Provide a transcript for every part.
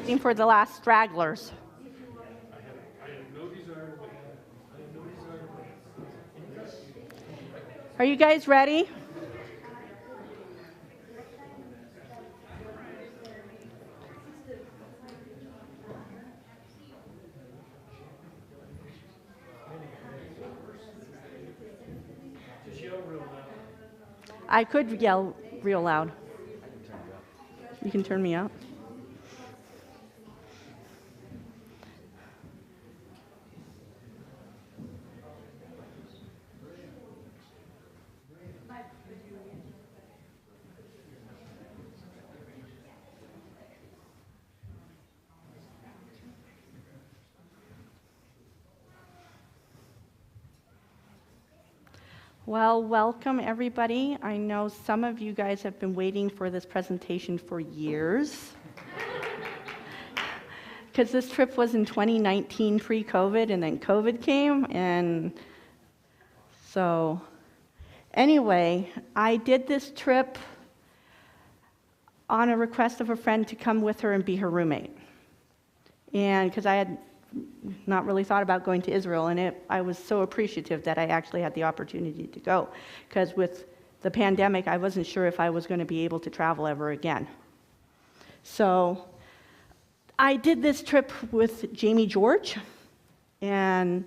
waiting for the last stragglers. Are you guys ready? I could yell real loud. You can turn me up. Well, welcome everybody. I know some of you guys have been waiting for this presentation for years. Because this trip was in 2019 pre-COVID, and then COVID came, and so anyway, I did this trip on a request of a friend to come with her and be her roommate. And because I had not really thought about going to Israel, and I was so appreciative that I actually had the opportunity to go. Because with the pandemic, I wasn't sure if I was going to be able to travel ever again. So I did this trip with Jamie George, and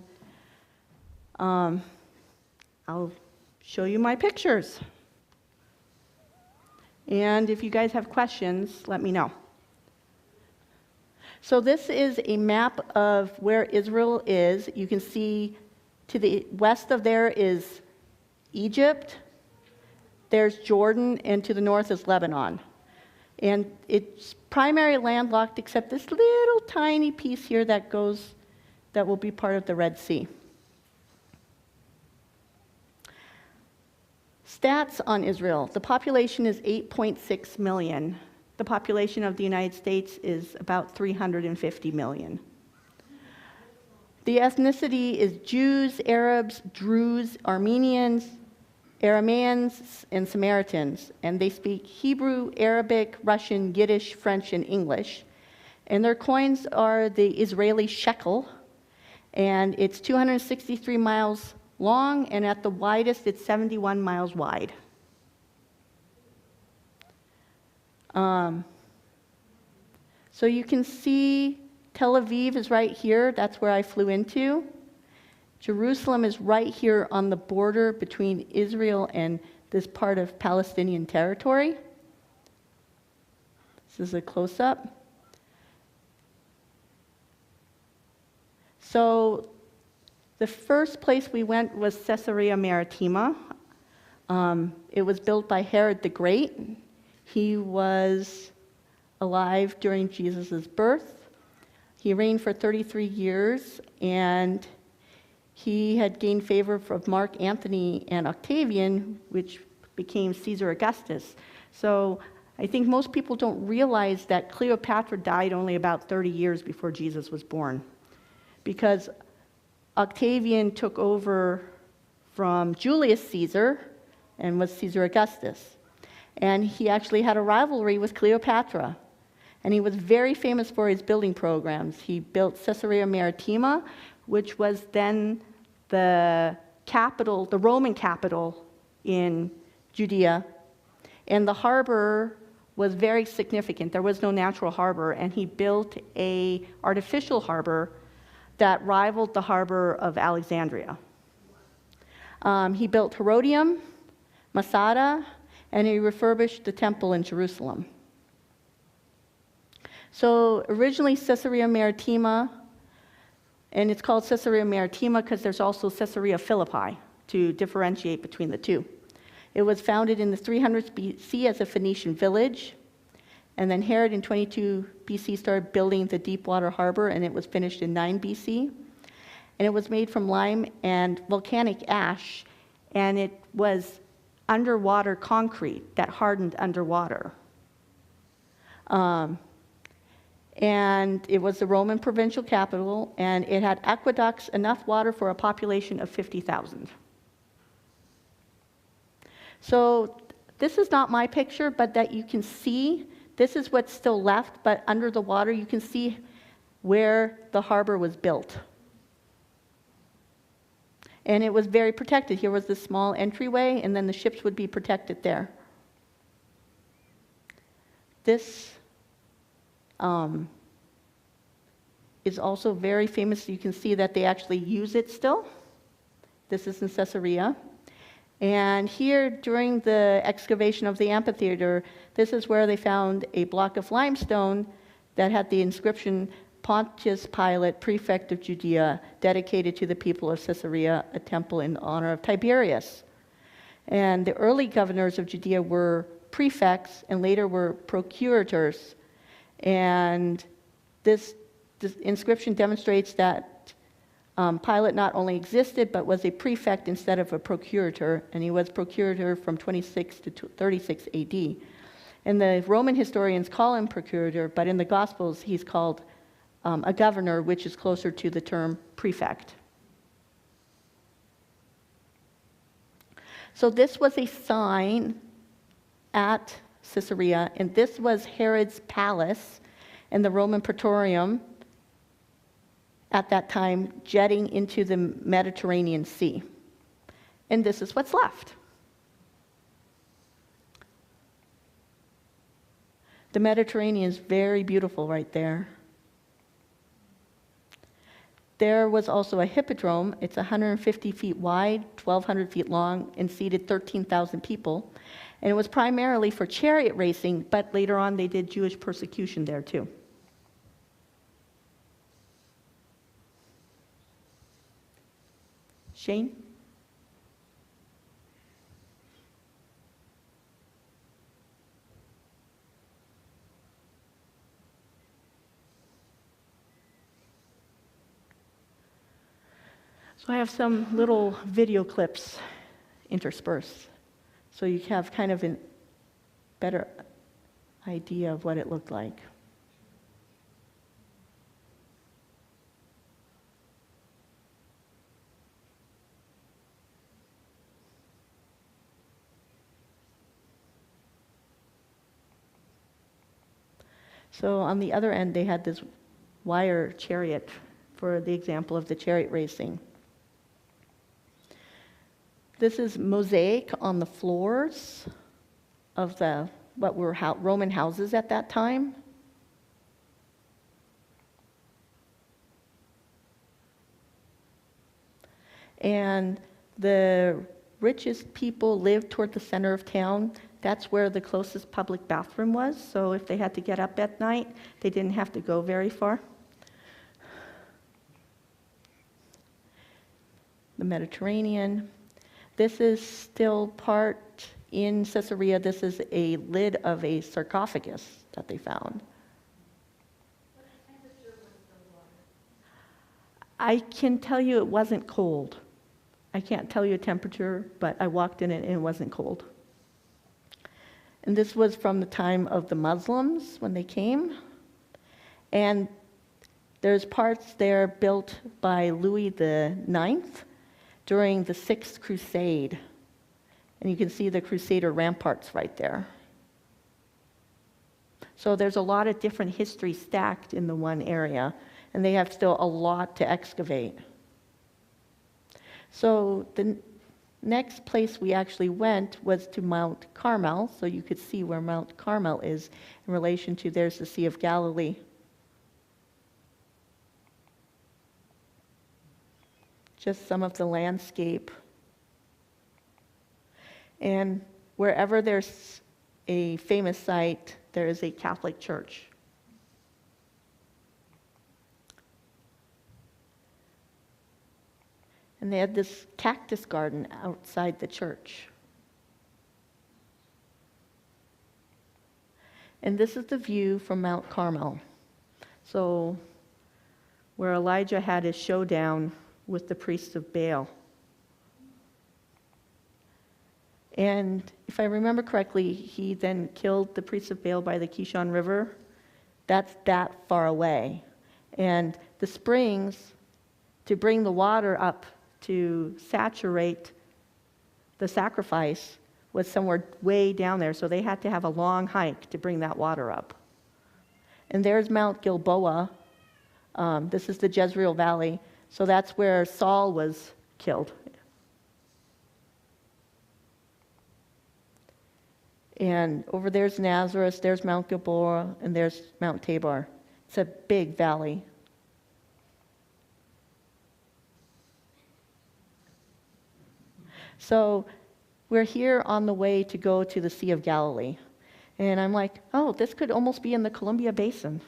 I'll show you my pictures. And if you guys have questions, let me know. So this is a map of where Israel is. You can see to the west of there is Egypt, there's Jordan, and to the north is Lebanon. And it's primarily landlocked except this little tiny piece here that will be part of the Red Sea. Stats on Israel. The population is 8.6 million. The population of the United States is about 350 million. The ethnicity is Jews, Arabs, Druze, Armenians, Arameans, and Samaritans. And they speak Hebrew, Arabic, Russian, Yiddish, French, and English. And their coins are the Israeli shekel. And it's 263 miles long, and at the widest, it's 71 miles wide. So you can see Tel Aviv is right here. That's where I flew into. Jerusalem is right here on the border between Israel and this part of Palestinian territory. This is a close-up. So the first place we went was Caesarea Maritima. It was built by Herod the Great. He was alive during Jesus' birth. He reigned for 33 years, and he had gained favor from Mark Antony and Octavian, which became Caesar Augustus. So I think most people don't realize that Cleopatra died only about 30 years before Jesus was born, because Octavian took over from Julius Caesar and was Caesar Augustus. And he actually had a rivalry with Cleopatra. And he was very famous for his building programs. He built Caesarea Maritima, which was then the capital, the Roman capital in Judea. And the harbor was very significant. There was no natural harbor, and he built an artificial harbor that rivaled the harbor of Alexandria. He built Herodium, Masada, and he refurbished the temple in Jerusalem. So originally Caesarea Maritima, and it's called Caesarea Maritima because there's also Caesarea Philippi to differentiate between the two. It was founded in the 300s BC as a Phoenician village, and then Herod in 22 BC started building the Deepwater Harbor, and it was finished in 9 BC. And it was made from lime and volcanic ash, and it was underwater concrete that hardened underwater. And it was the Roman provincial capital, and it had aqueducts, enough water for a population of 50,000. So this is not my picture, but that you can see This is what's still left, but under the water you can see where the harbor was built. And it was very protected. Here was the small entryway, and then the ships would be protected there. This is also very famous. You can see that they actually use it still. This is in Caesarea. And here, during the excavation of the amphitheater, this is where they found a block of limestone that had the inscription, Pontius Pilate, prefect of Judea, dedicated to the people of Caesarea, a temple in honor of Tiberius. And the early governors of Judea were prefects and later were procurators. And this inscription demonstrates that Pilate not only existed, but was a prefect instead of a procurator, and he was procurator from 26 to 36 AD. And the Roman historians call him procurator, but in the Gospels he's called a governor, which is closer to the term prefect. So this was a sign at Caesarea, and this was Herod's palace and the Roman Praetorium at that time, jetting into the Mediterranean Sea. And this is what's left. The Mediterranean is very beautiful right there. There was also a hippodrome. It's 150 feet wide, 1,200 feet long, and seated 13,000 people. And it was primarily for chariot racing, but later on they did Jewish persecution there too. Shane? So I have some little video clips interspersed, so you have kind of a better idea of what it looked like. So on the other end, they had this wire chariot for the example of the chariot racing. This is mosaic on the floors of what were Roman houses at that time. And the richest people lived toward the center of town. That's where the closest public bathroom was, so if they had to get up at night, they didn't have to go very far. The Mediterranean. This is still part in Caesarea. This is a lid of a sarcophagus that they found. What temperature was the water? I can tell you it wasn't cold. I can't tell you a temperature, but I walked in it and it wasn't cold. And this was from the time of the Muslims when they came. And there's parts there built by Louis IX during the Sixth Crusade. And you can see the Crusader ramparts right there. So there's a lot of different history stacked in the one area, and they have still a lot to excavate. So the next place we actually went was to Mount Carmel, so you could see where Mount Carmel is in relation to, there's the Sea of Galilee. Just some of the landscape. And wherever there's a famous site, there is a Catholic church. And they had this cactus garden outside the church. And this is the view from Mount Carmel. So, where Elijah had his showdown with the priests of Baal. And if I remember correctly, he then killed the priests of Baal by the Kishon River. That's that far away. And the springs, to bring the water up to saturate the sacrifice, was somewhere way down there, so they had to have a long hike to bring that water up. And there's Mount Gilboa. This is the Jezreel Valley, so that's where Saul was killed. And over there's Nazareth, there's Mount Gilboa, and there's Mount Tabor. It's a big valley. So we're here on the way to go to the Sea of Galilee. And I'm like, oh, this could almost be in the Columbia Basin.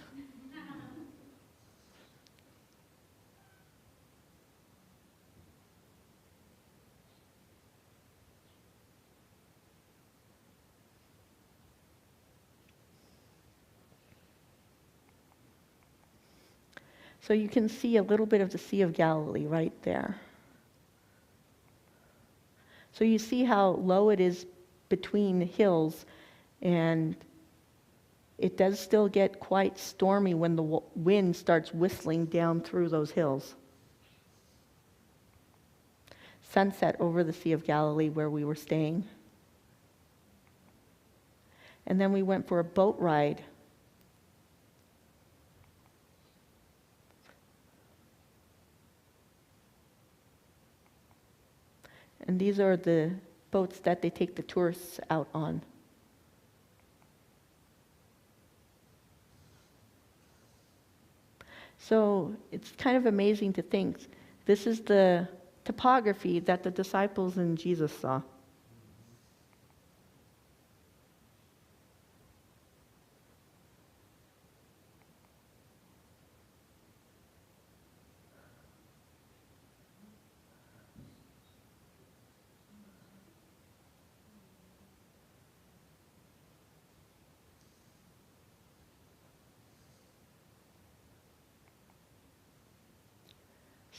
So you can see a little bit of the Sea of Galilee right there. So you see how low it is between the hills, and it does still get quite stormy when the wind starts whistling down through those hills. Sunset over the Sea of Galilee where we were staying. And then we went for a boat ride. And these are the boats that they take the tourists out on. So it's kind of amazing to think this is the topography that the disciples and Jesus saw.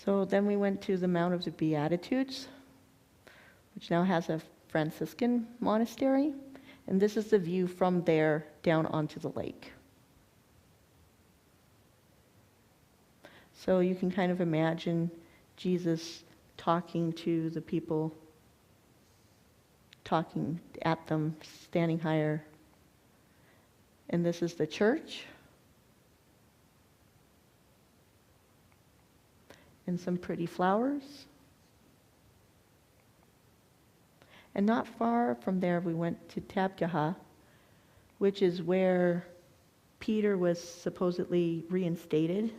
So then we went to the Mount of the Beatitudes, which now has a Franciscan monastery. And this is the view from there down onto the lake. So you can kind of imagine Jesus talking to the people, talking at them, standing higher. And this is the church. And some pretty flowers. And not far from there, we went to Tabgha, which is where Peter was supposedly reinstated,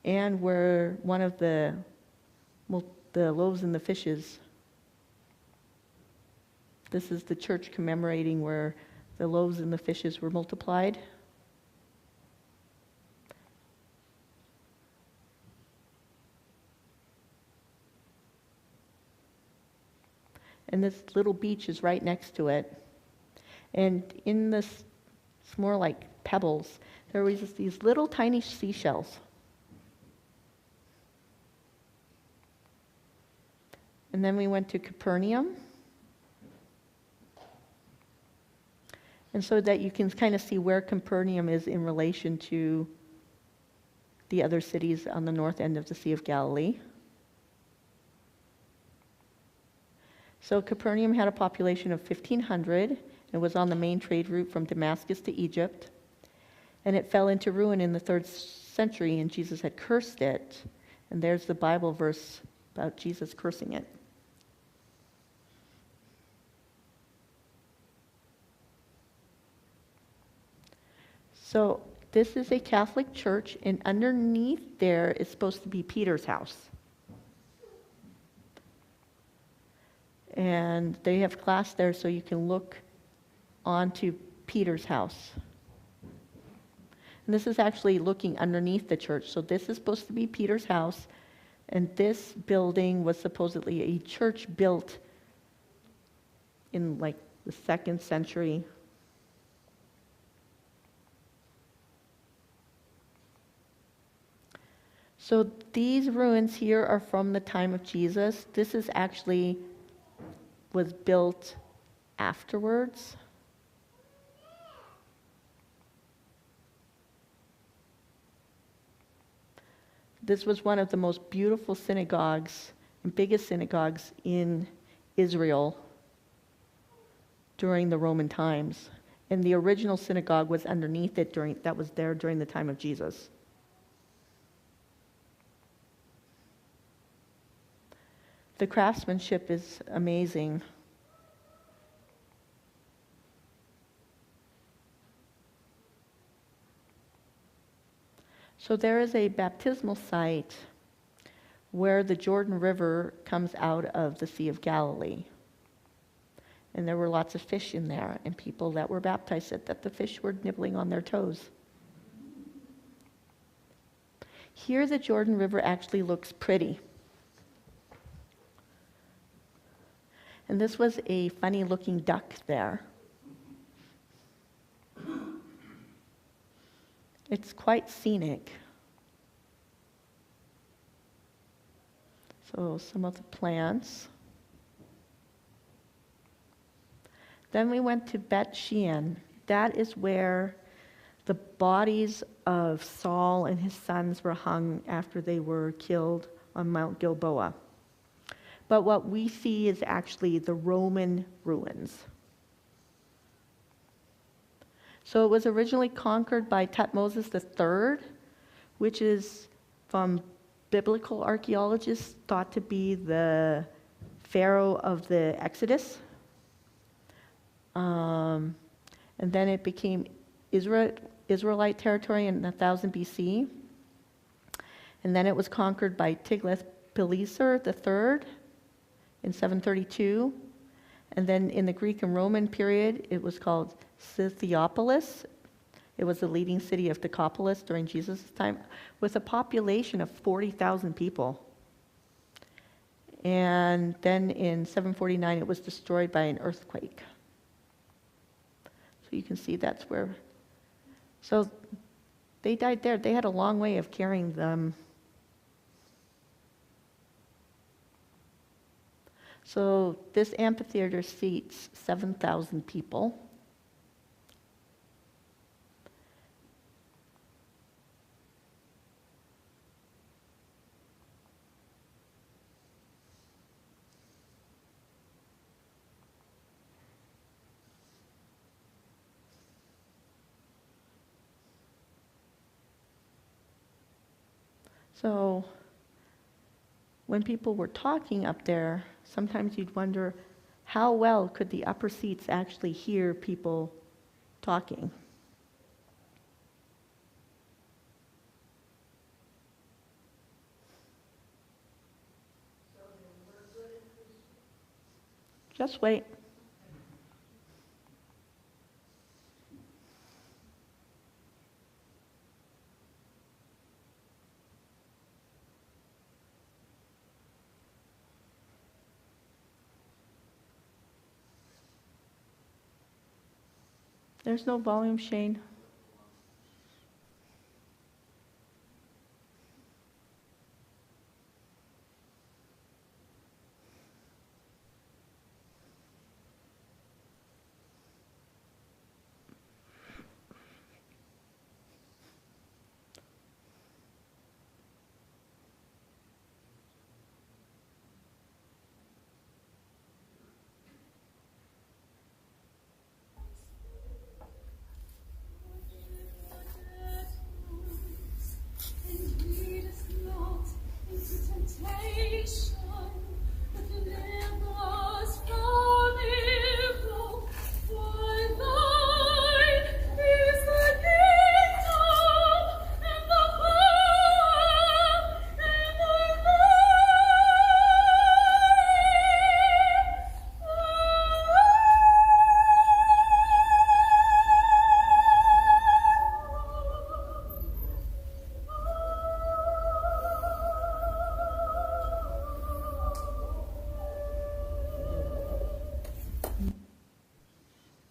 and where one of the loaves and the fishes. This is the church commemorating where the loaves and the fishes were multiplied. And this little beach is right next to it. And in this, it's more like pebbles, there was just these little tiny seashells. And then we went to Capernaum. And so that you can kind of see where Capernaum is in relation to the other cities on the north end of the Sea of Galilee. So Capernaum had a population of 1,500. It was on the main trade route from Damascus to Egypt. And it fell into ruin in the 3rd century, and Jesus had cursed it. And there's the Bible verse about Jesus cursing it. So this is a Catholic church, and underneath there is supposed to be Peter's house. And they have glass there so you can look onto Peter's house. And this is actually looking underneath the church. So this is supposed to be Peter's house. And this building was supposedly a church built in like the 2nd century. So these ruins here are from the time of Jesus. This is actually was built afterwards. This was one of the most beautiful synagogues and biggest synagogues in Israel during the Roman times. And the original synagogue was underneath it that was there during the time of Jesus. The craftsmanship is amazing. So there is a baptismal site where the Jordan River comes out of the Sea of Galilee. And there were lots of fish in there, and people that were baptized said that the fish were nibbling on their toes. Here the Jordan River actually looks pretty. And this was a funny looking duck there. It's quite scenic. So some of the plants. Then we went to Bet Shean. That is where the bodies of Saul and his sons were hung after they were killed on Mount Gilboa. But what we see is actually the Roman ruins. So it was originally conquered by Tutmosis III, which is from biblical archaeologists thought to be the pharaoh of the Exodus. And then it became Israelite territory in 1000 BC. And then it was conquered by Tiglath-Pileser III in 732. And then in the Greek and Roman period, it was called Scythiopolis. It was the leading city of Decapolis during Jesus' time, with a population of 40,000 people. And then in 749, it was destroyed by an earthquake. So you can see that's where. So they died there. They had a long way of carrying them. So this amphitheater seats 7,000 people. So when people were talking up there, sometimes you'd wonder how well could the upper seats actually hear people talking. Just wait. There's no volume, Shane.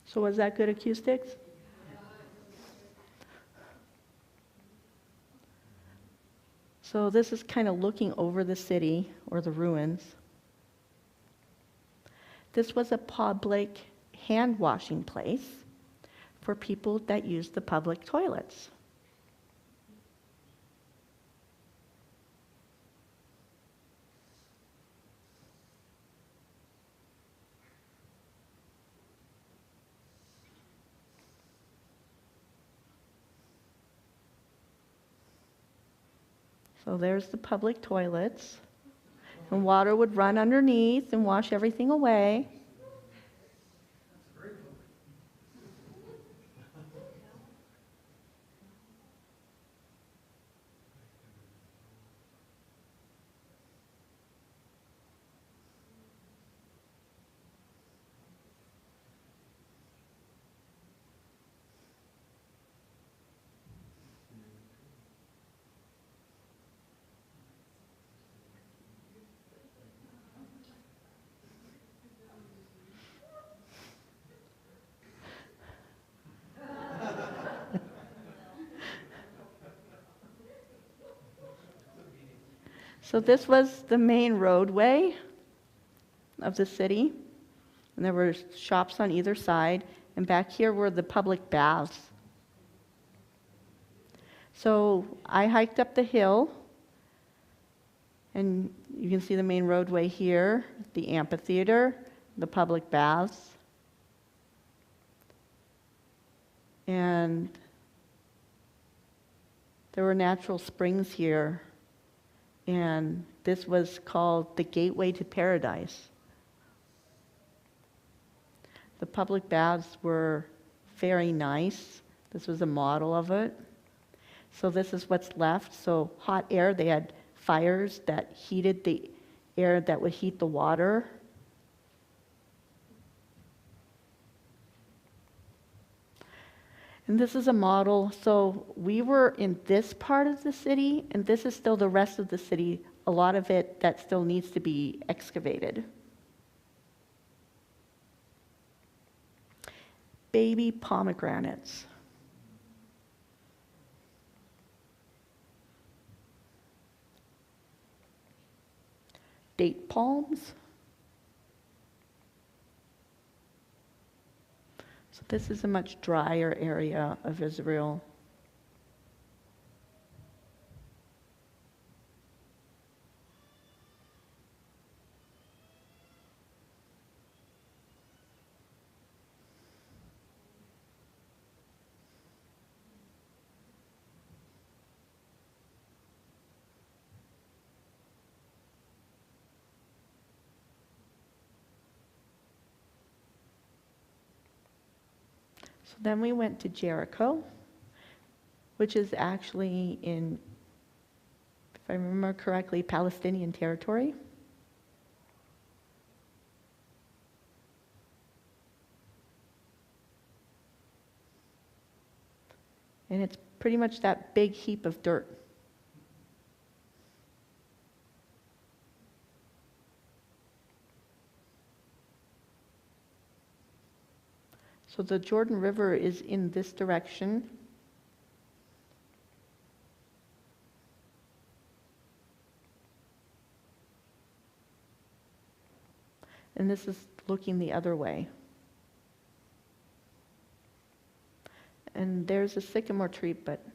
So was that good acoustics? So this is kind of looking over the city or the ruins. This was a public hand washing place for people that used the public toilets. So there's the public toilets. And water would run underneath and wash everything away. So this was the main roadway of the city, and there were shops on either side, and back here were the public baths. So I hiked up the hill, and you can see the main roadway here, the amphitheater, the public baths, and there were natural springs here. And this was called the Gateway to Paradise. The public baths were very nice. This was a model of it. So this is what's left. So hot air, they had fires that heated the air that would heat the water. And this is a model. So we were in this part of the city, and this is still the rest of the city, a lot of it that still needs to be excavated. Baby pomegranates. Date palms. So this is a much drier area of Israel. So then we went to Jericho, which is actually in, if I remember correctly, Palestinian territory. And it's pretty much that big heap of dirt. So the Jordan River is in this direction. And this is looking the other way. And there's a sycamore tree, but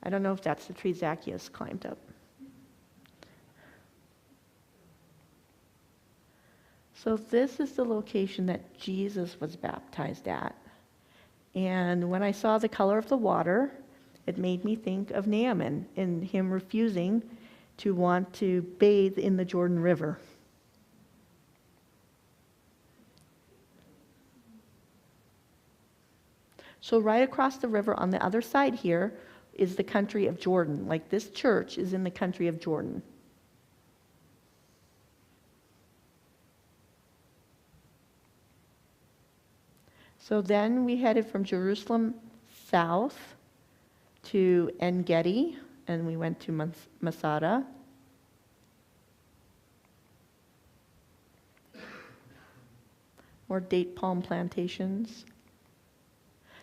I don't know if that's the tree Zacchaeus climbed up. So this is the location that Jesus was baptized at. And when I saw the color of the water, it made me think of Naaman and him refusing to want to bathe in the Jordan River. So right across the river on the other side here is the country of Jordan. Like this church is in the country of Jordan. So then we headed from Jerusalem south to En Gedi, and we went to Masada. More date palm plantations.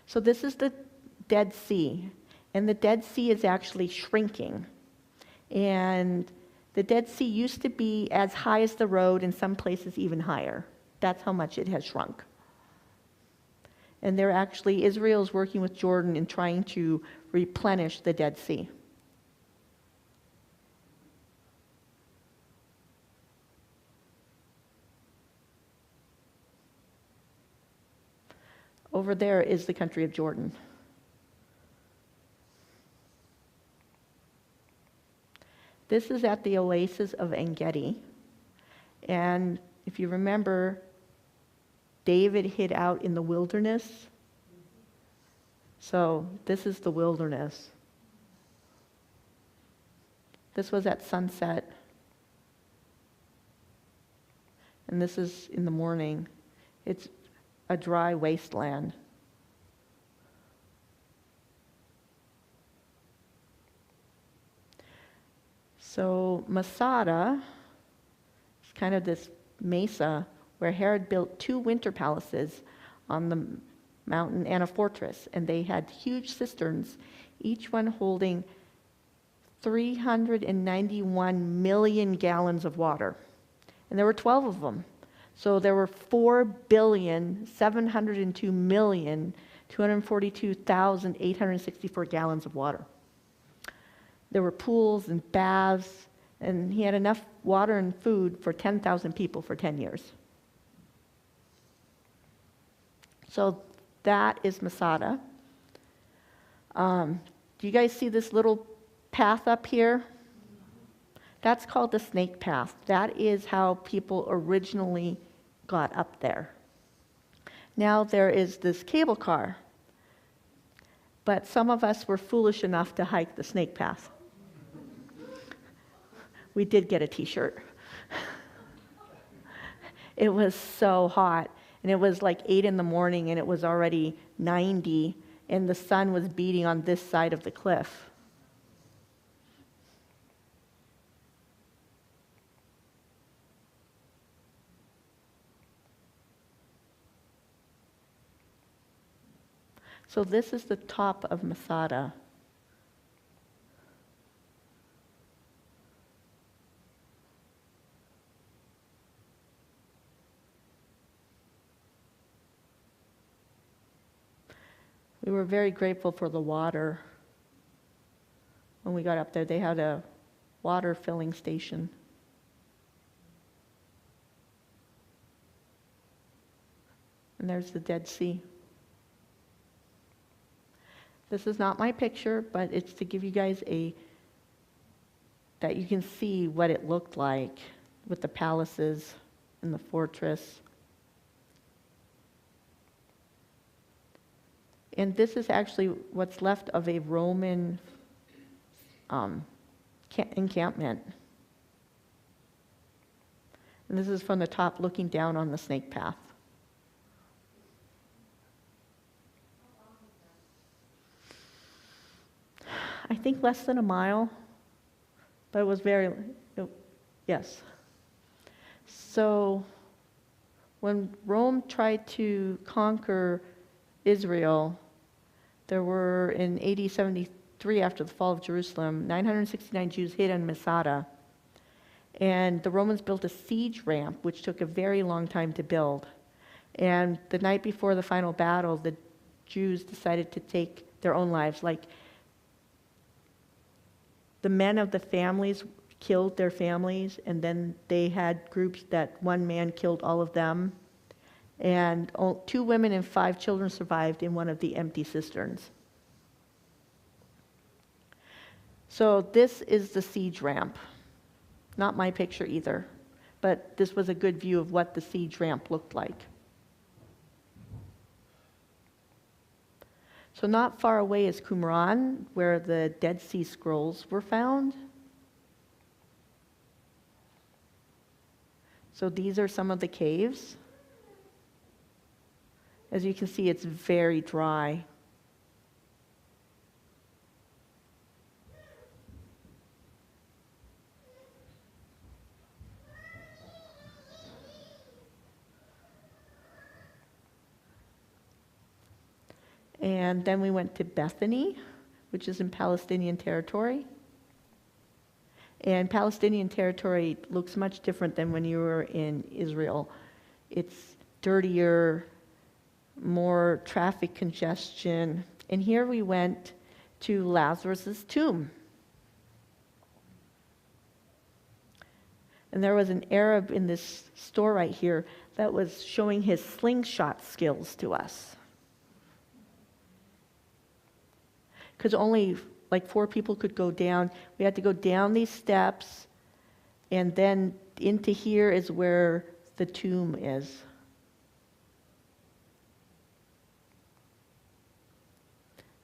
So this is the Dead Sea, and the Dead Sea is actually shrinking. And the Dead Sea used to be as high as the road, in some places even higher. That's how much it has shrunk. And they're actually, Israel's working with Jordan in trying to replenish the Dead Sea. Over there is the country of Jordan. This is at the oasis of En-Gedi. And if you remember, David hid out in the wilderness. So this is the wilderness. This was at sunset. And this is in the morning. It's a dry wasteland. So Masada is kind of this mesa where Herod built 2 winter palaces on the mountain and a fortress. And they had huge cisterns, each one holding 391 million gallons of water. And there were 12 of them. So there were 4,702,242,864 gallons of water. There were pools and baths, and he had enough water and food for 10,000 people for 10 years. So that is Masada. Do you guys see this little path up here? That's called the snake path. That is how people originally got up there. Now there is this cable car, but some of us were foolish enough to hike the snake path. We did get a t-shirt. It was so hot, and it was like 8 in the morning, and it was already 90, and the sun was beating on this side of the cliff. So this is the top of Masada. We were very grateful for the water. When we got up there, they had a water filling station. And there's the Dead Sea. This is not my picture, but it's to give you guys that you can see what it looked like with the palaces and the fortress. And this is actually what's left of a Roman encampment. And this is from the top looking down on the snake path. I think less than a mile, but it was yes. So when Rome tried to conquer Israel, there were in AD 73, after the fall of Jerusalem, 969 Jews hid in Masada. And the Romans built a siege ramp, which took a very long time to build. And the night before the final battle, the Jews decided to take their own lives. Like, the men of the families killed their families, and then they had groups that one man killed all of them. And 2 women and 5 children survived in one of the empty cisterns. So this is the siege ramp. Not my picture either, but this was a good view of what the siege ramp looked like. So not far away is Qumran, where the Dead Sea Scrolls were found. So these are some of the caves. As you can see, it's very dry. And then we went to Bethany, which is in Palestinian territory. And Palestinian territory looks much different than when you were in Israel. It's dirtier, more traffic congestion. And here we went to Lazarus' tomb. And there was an Arab in this store right here that was showing his slingshot skills to us. Because only like 4 people could go down. We had to go down these steps, and then into here is where the tomb is.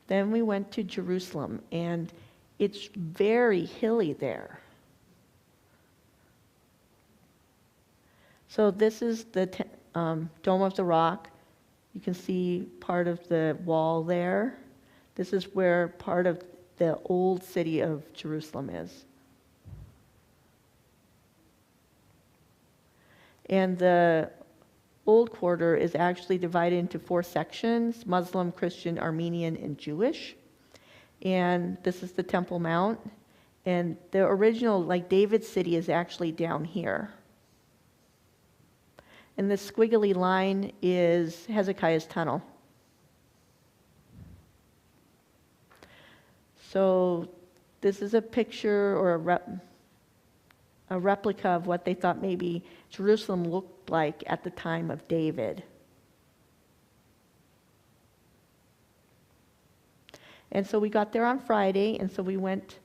Then we went to Jerusalem, and it's very hilly there. So this is the Dome of the Rock. You can see part of the wall there. This is where part of the old city of Jerusalem is. And the old quarter is actually divided into 4 sections: Muslim, Christian, Armenian, and Jewish. And this is the Temple Mount. And the original, like David's city, is actually down here. And the squiggly line is Hezekiah's tunnel. So this is a picture or a replica of what they thought maybe Jerusalem looked like at the time of David. And so we got there on Friday, and so we went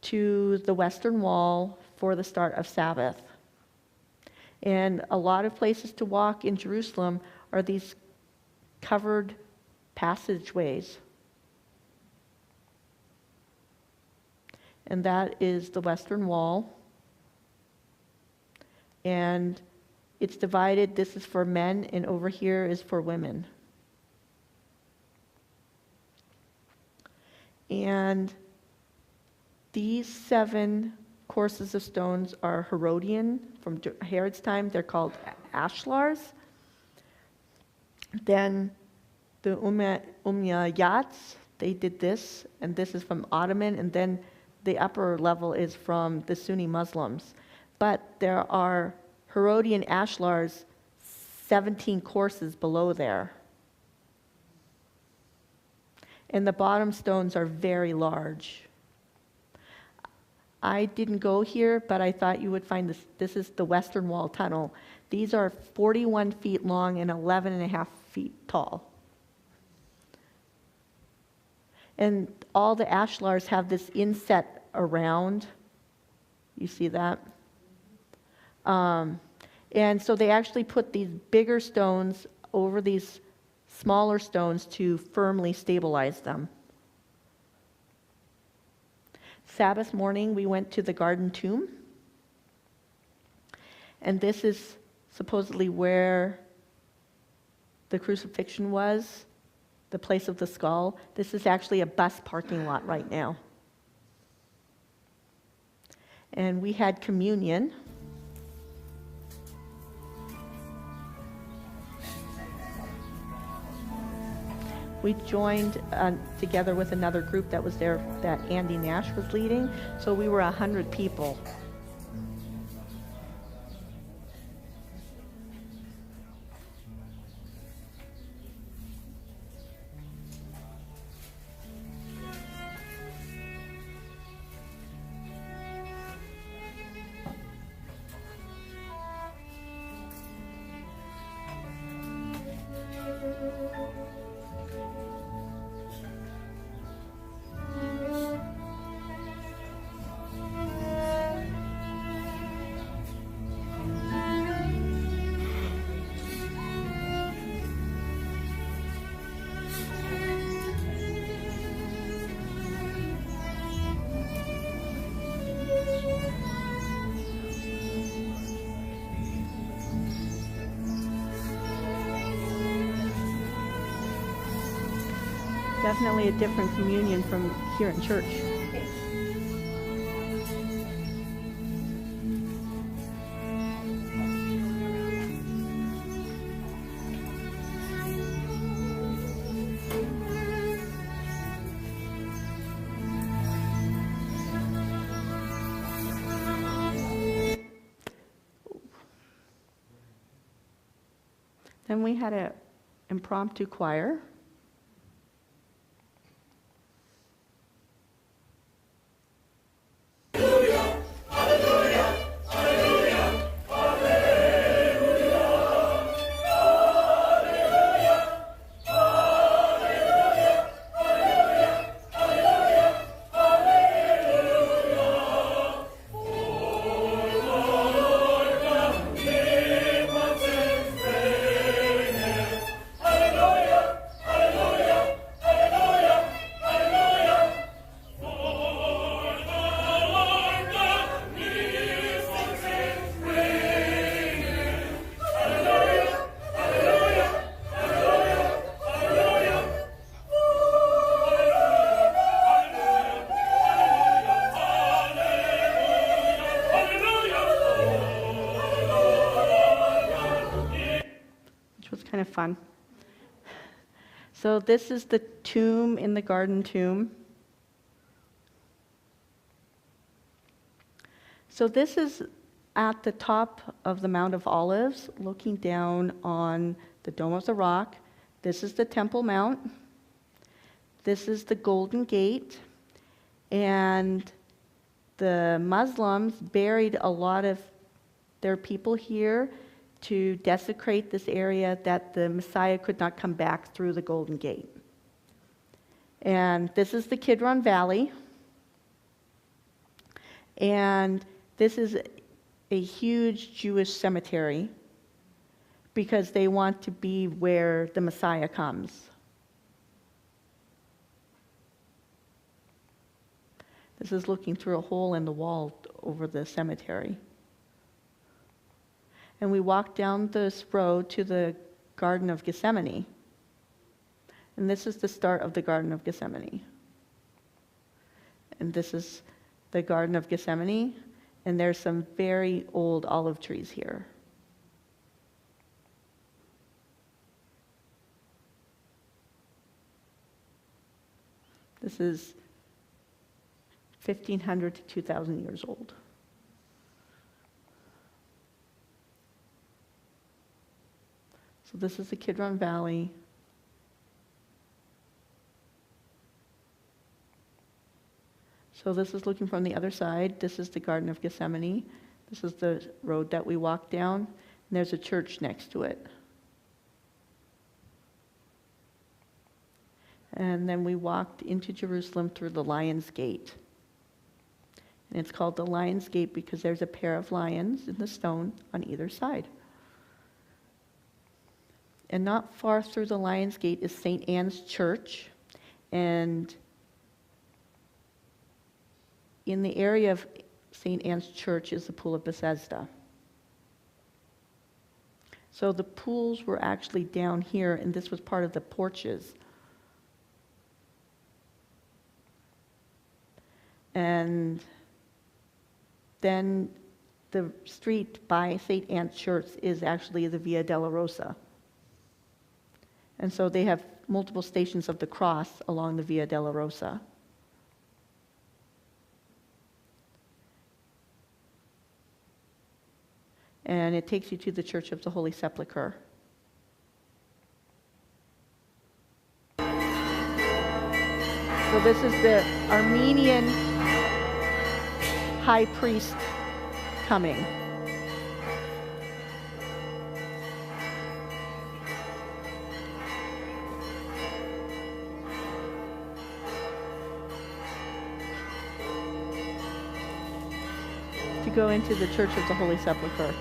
to the Western Wall for the start of Sabbath. And a lot of places to walk in Jerusalem are these covered passageways. And that is the Western Wall. And it's divided. This is for men, and over here is for women. And these 7 courses of stones are Herodian from Herod's time. They're called ashlars. Then the Umayyads, they did this, and this is from Ottoman, and then the upper level is from the Sunni Muslims. But there are Herodian ashlars 17 courses below there. And the bottom stones are very large. I didn't go here, but I thought you would find this. This is the Western Wall Tunnel. These are 41 feet long and 11.5 feet tall. And all the ashlars have this inset around. You see that? And so they actually put these bigger stones over these smaller stones to firmly stabilize them. Sabbath morning, we went to the Garden Tomb. And this is supposedly where the crucifixion was, the place of the skull. This is actually a bus parking lot right now. And we had communion. We joined together with another group that was there that Andy Nash was leading, so we were 100 people. Definitely a different communion from here in church. Then we had an impromptu choir. kind of fun. So this is the tomb in the garden tomb. So this is at the top of the Mount of Olives, looking down on the Dome of the Rock. This is the Temple Mount. This is the Golden Gate. And the Muslims buried a lot of their people here to desecrate this area that the Messiah could not come back through the Golden Gate. And this is the Kidron Valley. And this is a huge Jewish cemetery because they want to be where the Messiah comes. This is looking through a hole in the wall over the cemetery. And we walked down this road to the Garden of Gethsemane. And this is the start of the Garden of Gethsemane. And this is the Garden of Gethsemane. And there's some very old olive trees here. This is 1,500 to 2,000 years old. So this is the Kidron Valley. So this is looking from the other side. This is the Garden of Gethsemane. This is the road that we walked down. And there's a church next to it. And then we walked into Jerusalem through the Lion's Gate. And it's called the Lion's Gate because there's a pair of lions in the stone on either side. And not far through the Lion's Gate is St. Anne's Church. And in the area of St. Anne's Church is the Pool of Bethesda. So the pools were actually down here, and this was part of the porches. And then the street by St. Anne's Church is actually the Via Dolorosa. And so they have multiple stations of the cross along the Via Dolorosa. And it takes you to the Church of the Holy Sepulchre. So this is the Armenian high priest coming. To go into the Church of the Holy Sepulchre.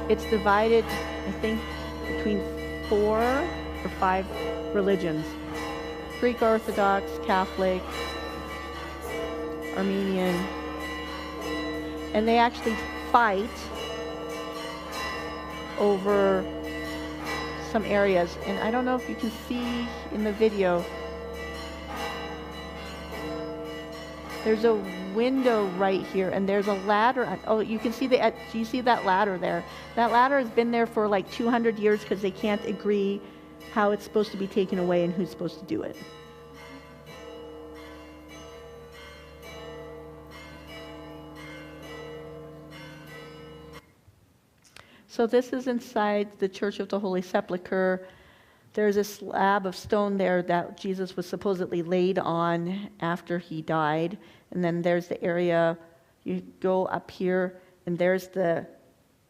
It's divided, I think, between 4 or 5 religions. Greek Orthodox, Catholic, Armenian. And they actually fight over some areas. And I don't know if you can see in the video, there's a window right here, and there's a ladder. Oh, you can see do you see that ladder there? That ladder has been there for like 200 years because they can't agree how it's supposed to be taken away and who's supposed to do it. So this is inside the Church of the Holy Sepulchre. There's a slab of stone there that Jesus was supposedly laid on after he died. And then there's the area, you go up here, and there's the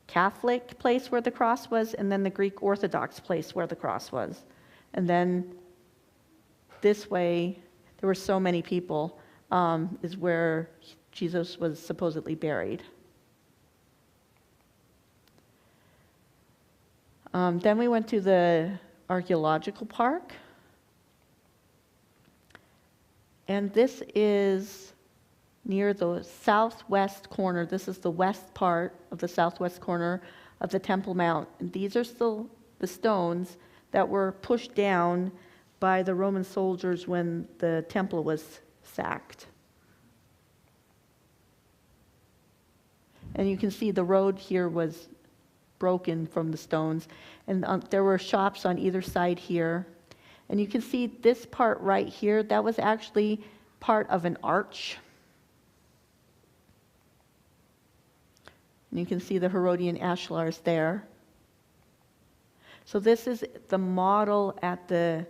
Catholic place where the cross was, and then the Greek Orthodox place where the cross was. And then this way, there were so many people, is where Jesus was supposedly buried. Then we went to the archaeological park. And this is near the southwest corner. This is the west part of the southwest corner of the Temple Mount. And these are still the stones that were pushed down by the Roman soldiers when the temple was sacked. And you can see the road here was broken from the stones. And there were shops on either side here. And you can see this part right here, that was actually part of an arch. And you can see the Herodian ashlars there. So this is the model at the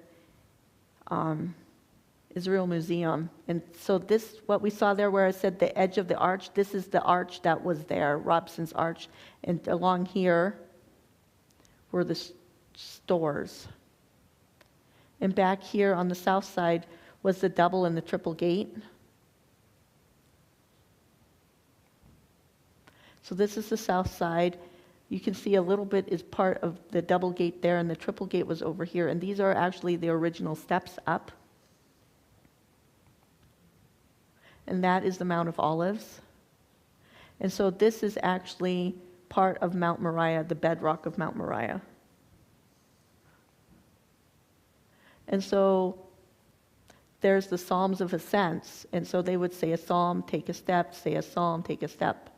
Israel Museum. And so this, what we saw there where I said the edge of the arch, this is the arch that was there, Robson's Arch. And along here were the stores. And back here on the south side was the double and the triple gate. So this is the south side. You can see a little bit is part of the double gate there, and the triple gate was over here. And these are actually the original steps up. And that is the Mount of Olives. And so this is actually part of Mount Moriah, the bedrock of Mount Moriah. And so there's the Psalms of Ascents. And so they would say a psalm, take a step, say a psalm, take a step.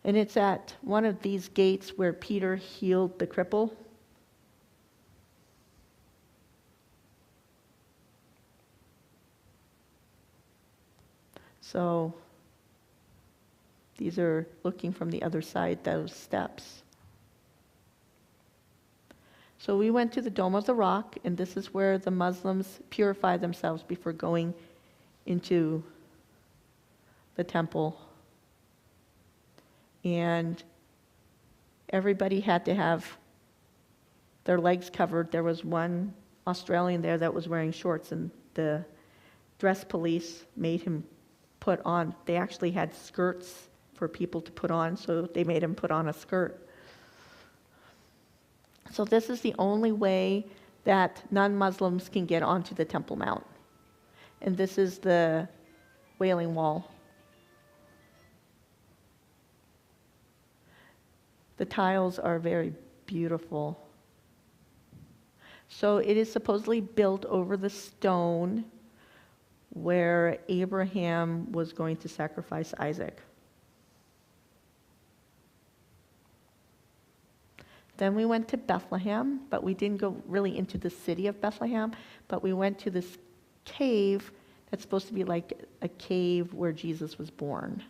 And it's at one of these gates where Peter healed the cripple. So these are looking from the other side, those steps. So we went to the Dome of the Rock, and this is where the Muslims purify themselves before going into the temple. And everybody had to have their legs covered. There was one Australian there that was wearing shorts, and the dress police made him put on. They actually had skirts for people to put on, so they made him put on a skirt. So this is the only way that non-Muslims can get onto the Temple Mount. And this is the Wailing Wall. The tiles are very beautiful. So it is supposedly built over the stone where Abraham was going to sacrifice Isaac. Then we went to Bethlehem, but we didn't go really into the city of Bethlehem, but we went to this cave that's supposed to be like a cave where Jesus was born.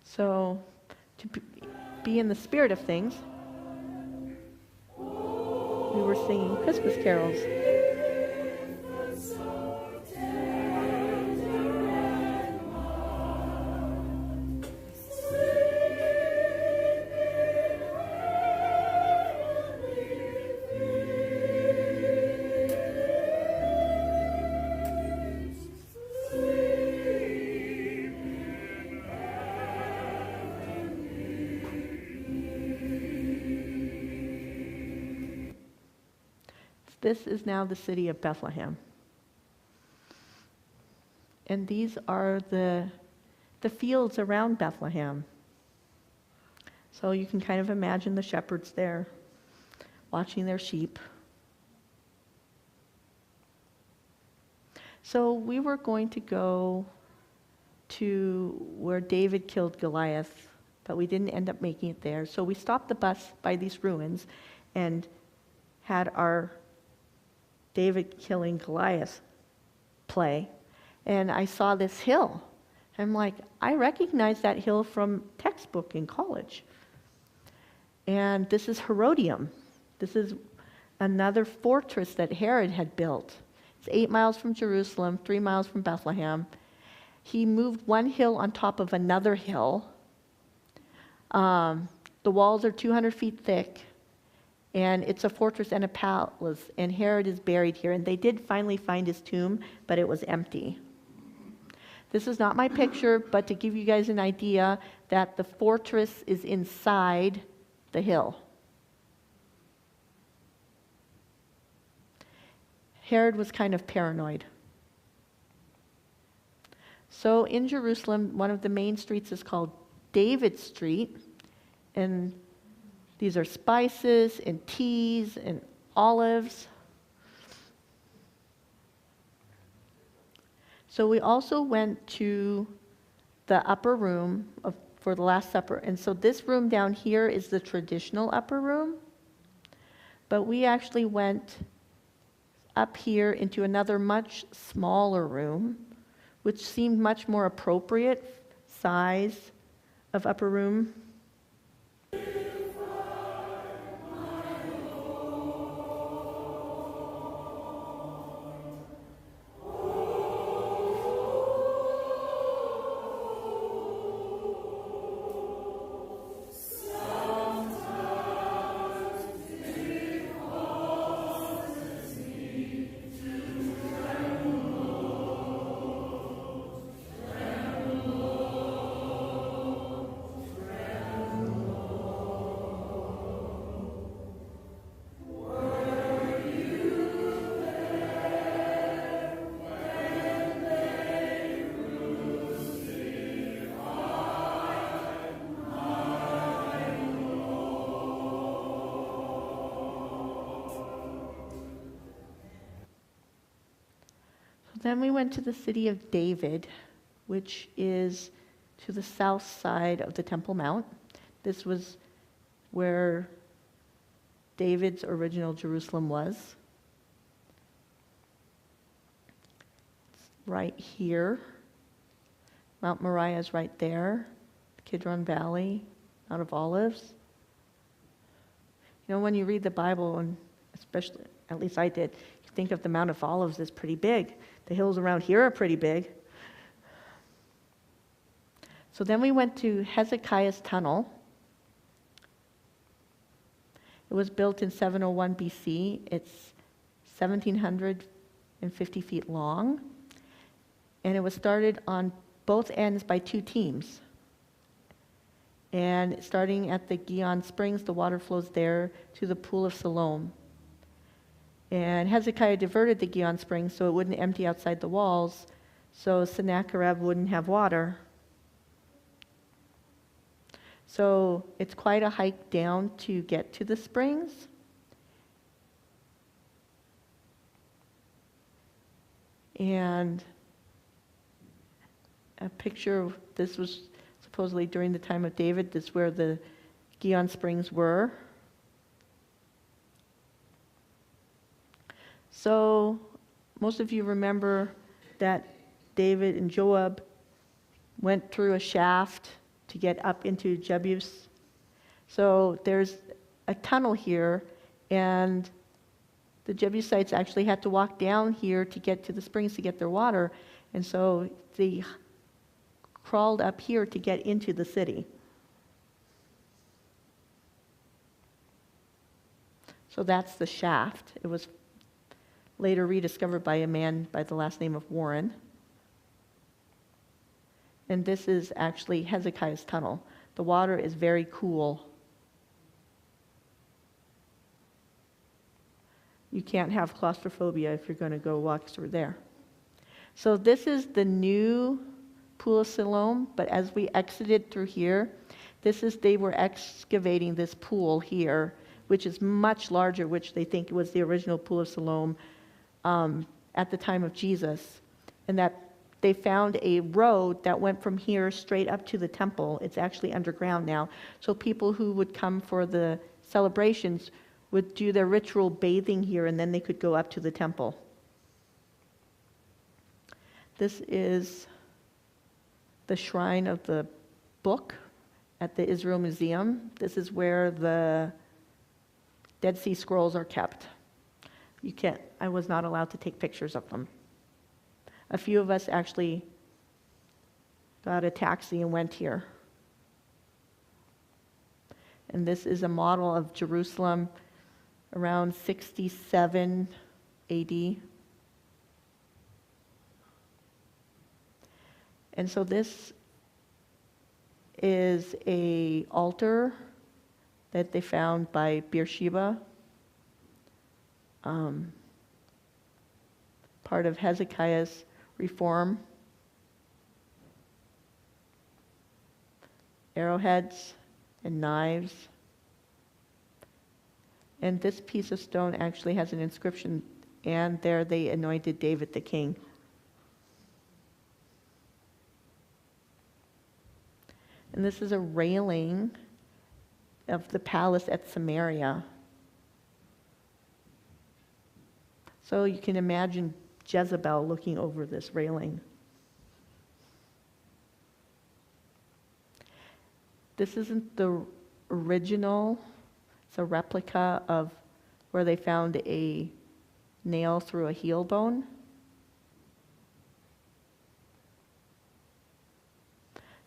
So, to be in the spirit of things, we were singing Christmas carols. This is now the city of Bethlehem. And these are the fields around Bethlehem. So you can kind of imagine the shepherds there watching their sheep. So we were going to go to where David killed Goliath, but we didn't end up making it there. So we stopped the bus by these ruins and had our David killing Goliath play, and I saw this hill. I'm like, I recognize that hill from textbook in college. And this is Herodium. This is another fortress that Herod had built. It's 8 miles from Jerusalem, 3 miles from Bethlehem. He moved one hill on top of another hill. The walls are 200 feet thick. And it's a fortress and a palace, and Herod is buried here. And they did finally find his tomb, but it was empty. This is not my picture, but to give you guys an idea that the fortress is inside the hill. Herod was kind of paranoid. So in Jerusalem, one of the main streets is called David Street, and these are spices and teas and olives. So we also went to the upper room for the Last Supper. And so this room down here is the traditional upper room. But we actually went up here into another much smaller room, which seemed much more appropriate size of upper room. Then we went to the city of David, which is to the south side of the Temple Mount. This was where David's original Jerusalem was. It's right here. Mount Moriah is right there. Kidron Valley, Mount of Olives. You know, when you read the Bible, and especially, at least I did, you think of the Mount of Olives as pretty big. The hills around here are pretty big. So then we went to Hezekiah's tunnel. It was built in 701 BC. It's 1,750 feet long. And it was started on both ends by two teams. And starting at the Gihon Springs, the water flows there to the Pool of Siloam. And Hezekiah diverted the Gihon Springs so it wouldn't empty outside the walls, so Sennacherib wouldn't have water. So it's quite a hike down to get to the springs. And a picture of this was supposedly during the time of David. This is where the Gihon Springs were. So most of you remember that David and Joab went through a shaft to get up into Jebus. So there's a tunnel here, and the Jebusites actually had to walk down here to get to the springs to get their water, and so they crawled up here to get into the city. So that's the shaft. It was later rediscovered by a man by the last name of Warren. And this is actually Hezekiah's tunnel. The water is very cool. You can't have claustrophobia if you're going to go walk through there. So this is the new Pool of Siloam, but as we exited through here, they were excavating this pool here, which is much larger, which they think was the original Pool of Siloam at the time of Jesus, and that they found a road that went from here straight up to the temple. It's actually underground now. So people who would come for the celebrations would do their ritual bathing here, and then they could go up to the temple. This is the shrine of the book at the Israel Museum. This is where the Dead Sea Scrolls are kept. I was not allowed to take pictures of them. A few of us actually got a taxi and went here. And this is a model of Jerusalem around 67 AD. And so this is an altar that they found by Beersheba. part of Hezekiah's reform. Arrowheads and knives. And this piece of stone actually has an inscription, and there they anointed David the king. And this is a railing of the palace at Samaria. So you can imagine Jezebel looking over this railing. This isn't the original. It's a replica of where they found a nail through a heel bone.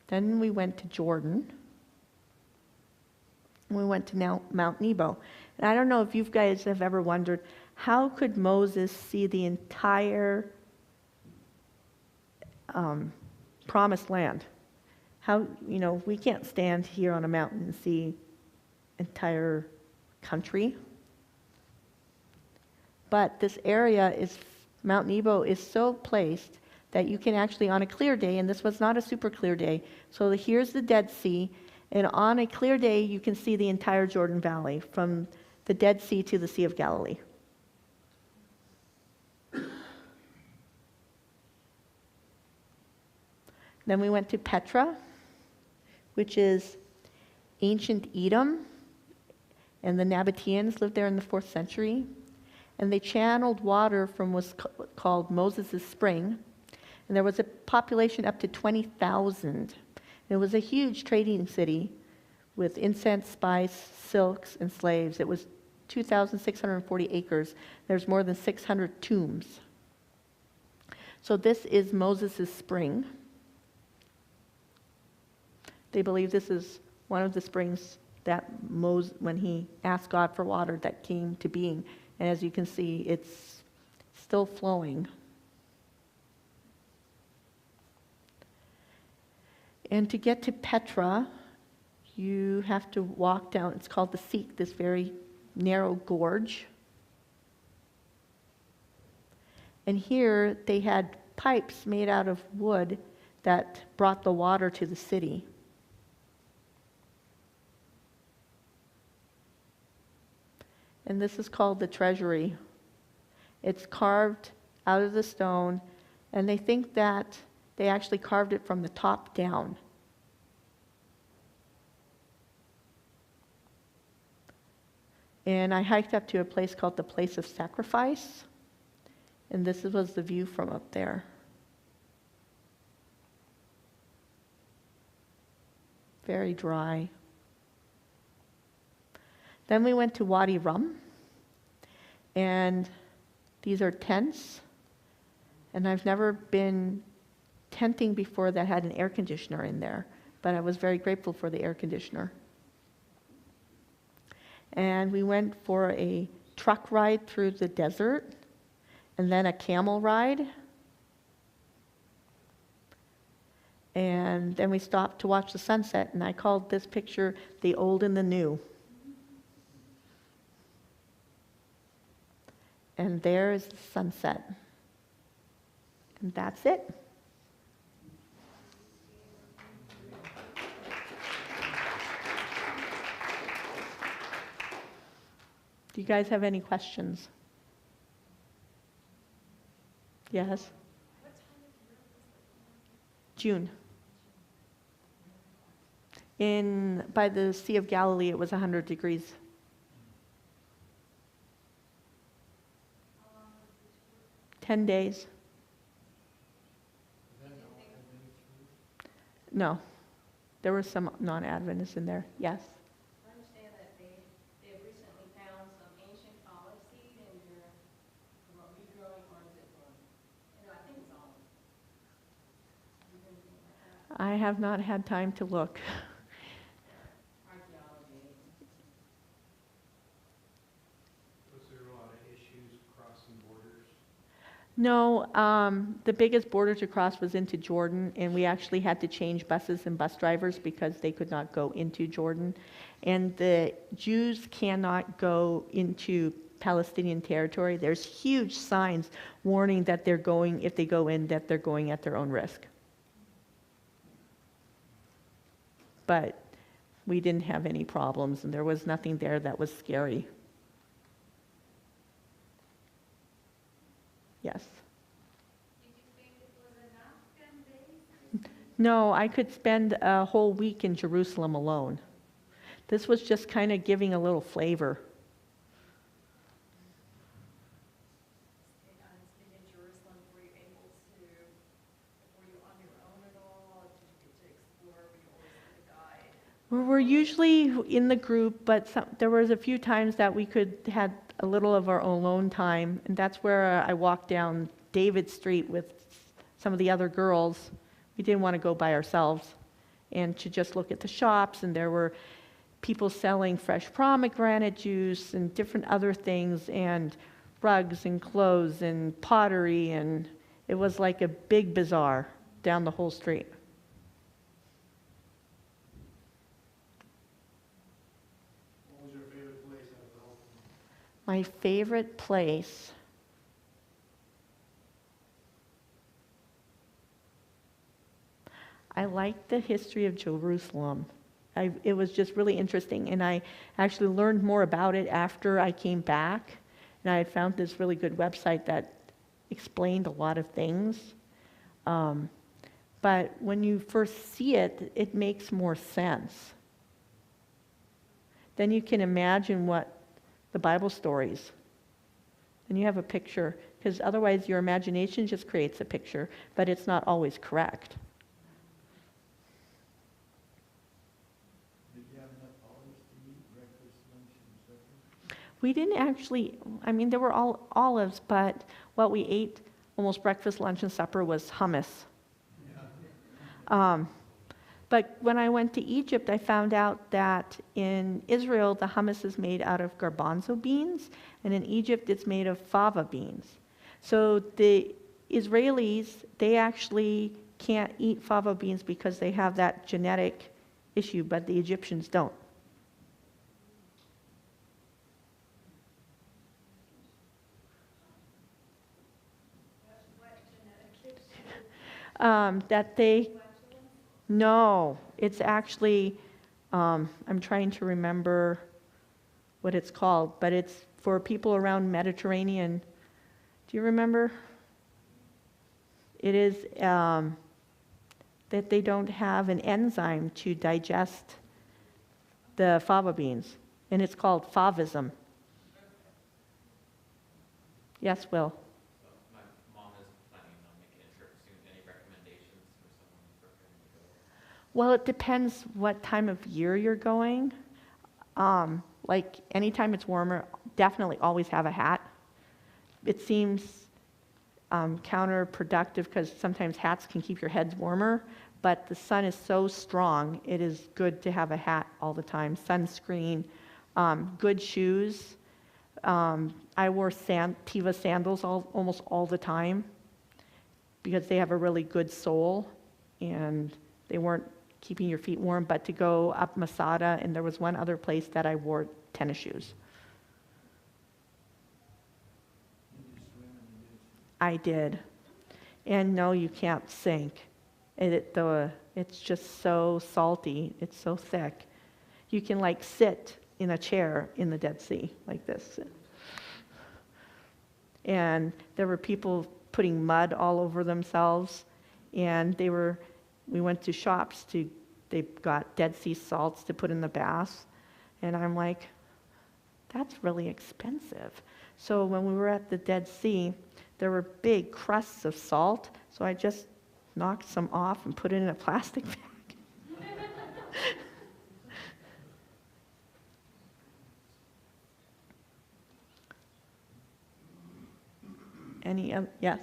Then we went to Jordan. We went to Mount Nebo. And I don't know if you guys have ever wondered, how could Moses see the entire promised land? How, we can't stand here on a mountain and see entire country. But this area Mount Nebo is so placed that you can actually, on a clear day, and this was not a super clear day, so here's the Dead Sea, and on a clear day you can see the entire Jordan Valley from the Dead Sea to the Sea of Galilee. Then we went to Petra, which is ancient Edom, and the Nabateans lived there in the 4th century, and they channeled water from what's called Moses' Spring, and there was a population up to 20,000. It was a huge trading city with incense, spice, silks, and slaves. It was 2,640 acres. There's more than 600 tombs. So this is Moses' Spring. They believe this is one of the springs that Moses, when he asked God for water, that came to being. And as you can see, it's still flowing. And to get to Petra, you have to walk down, it's called the Seek, this very narrow gorge. And here they had pipes made out of wood that brought the water to the city. And this is called the treasury. It's carved out of the stone, and they think that they actually carved it from the top down. And I hiked up to a place called the Place of Sacrifice, and this was the view from up there. Very dry. Then we went to Wadi Rum, and these are tents, and I've never been tenting before that had an air conditioner in there, but I was very grateful for the air conditioner. And we went for a truck ride through the desert, and then a camel ride, and then we stopped to watch the sunset, and I called this picture the old and the new. And there is the sunset. And that's it. Do you guys have any questions? Yes? June. By the Sea of Galilee, it was 100 degrees. How long was the tour? 10 days. No. There were some non-Adventists in there. Yes? I understand that they have recently found some ancient olive seed and they're regrowing, or is it growing? I think it's olive. You know anything about that? I have not had time to look. Archaeology. Was there a lot of issues crossing borders? No, the biggest border to cross was into Jordan, and we actually had to change buses and bus drivers because they could not go into Jordan. And the Jews cannot go into Palestinian territory, there's huge signs warning that they're going, if they go in, that they're going at their own risk. But we didn't have any problems, and there was nothing there that was scary. Yes. Did you think it was enough 10 days? No, I could spend a whole week in Jerusalem alone. This was just kind of giving a little flavor. In Jerusalem, were you able to, were you on your own at all? Did you get to explore? Were you always with a guide? We were usually in the group, but there was a few times that we had a little of our alone time, and that's where I walked down David Street with some of the other girls. We didn't want to go by ourselves, and to just look at the shops, and there were people selling fresh pomegranate juice and different other things, and rugs and clothes and pottery, and it was like a big bazaar down the whole street. What was your favorite place out of the whole thing? My favorite place. I liked the history of Jerusalem. It was just really interesting, and I actually learned more about it after I came back, and I had found this really good website that explained a lot of things. But when you first see it, it makes more sense. Then you can imagine what the Bible stories, and you have a picture, because otherwise your imagination just creates a picture, but it's not always correct. Did you have enough olives to eat breakfast, lunch, and supper? We didn't actually, there were all olives, but what we ate almost breakfast, lunch, and supper was hummus. But when I went to Egypt, I found out that in Israel, the hummus is made out of garbanzo beans, and in Egypt, it's made of fava beans. So the Israelis, they actually can't eat fava beans because they have that genetic issue, but the Egyptians don't. What genetic issue? That they, no, it's actually, I'm trying to remember what it's called, but it's for people around Mediterranean. Do you remember? It is that they don't have an enzyme to digest the fava beans, and it's called favism. Yes, Will? So my mom is planning on making a trip soon. Any recommendations for someone preparing to go? Well, it depends what time of year you're going. Like anytime it's warmer, definitely always have a hat. It seems counterproductive because sometimes hats can keep your heads warmer, but the sun is so strong, it is good to have a hat all the time. Sunscreen, good shoes. I wore Tiva sandals almost all the time because they have a really good sole, and they weren't keeping your feet warm. But to go up Masada, and there was one other place that I wore tennis shoes. Did you swim in the ditch? I did. And no, you can't sink. It's just so salty. It's so thick. You can like sit in a chair in the Dead Sea like this. And there were people putting mud all over themselves. And we went to shops they got Dead Sea salts to put in the baths. And I'm like, that's really expensive. So when we were at the Dead Sea, there were big crusts of salt, so I just knocked some off and put it in a plastic bag. Yes?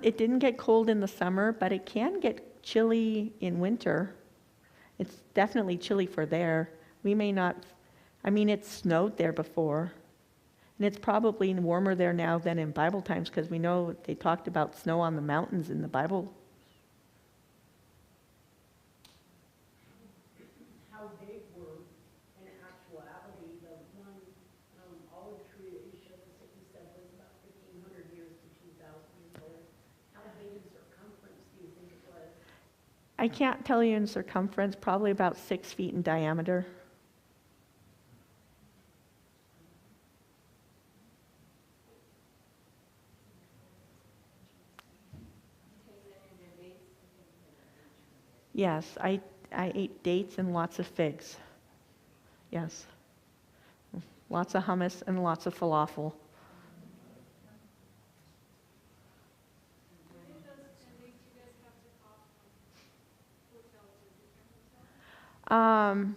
It didn't get cold in the summer, but it can get chilly in winter. It's definitely chilly for there. We may not, it snowed there before. And it's probably warmer there now than in Bible times because we know they talked about snow on the mountains in the Bible. How big were, in actuality, the I can't tell you in circumference, probably about 6 feet in diameter. Yes, I ate dates and lots of figs. Yes. Lots of hummus and lots of falafel. Um,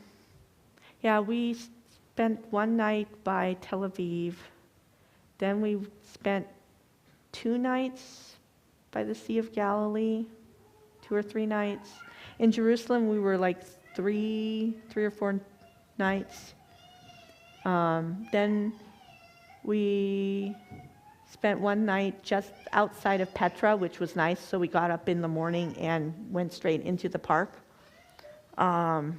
yeah, we spent one night by Tel Aviv. Then we spent 2 nights by the Sea of Galilee, 2 or 3 nights. In Jerusalem, we were like 3 or 4 nights. Then we spent one night just outside of Petra, which was nice, so we got up in the morning and went straight into the park. And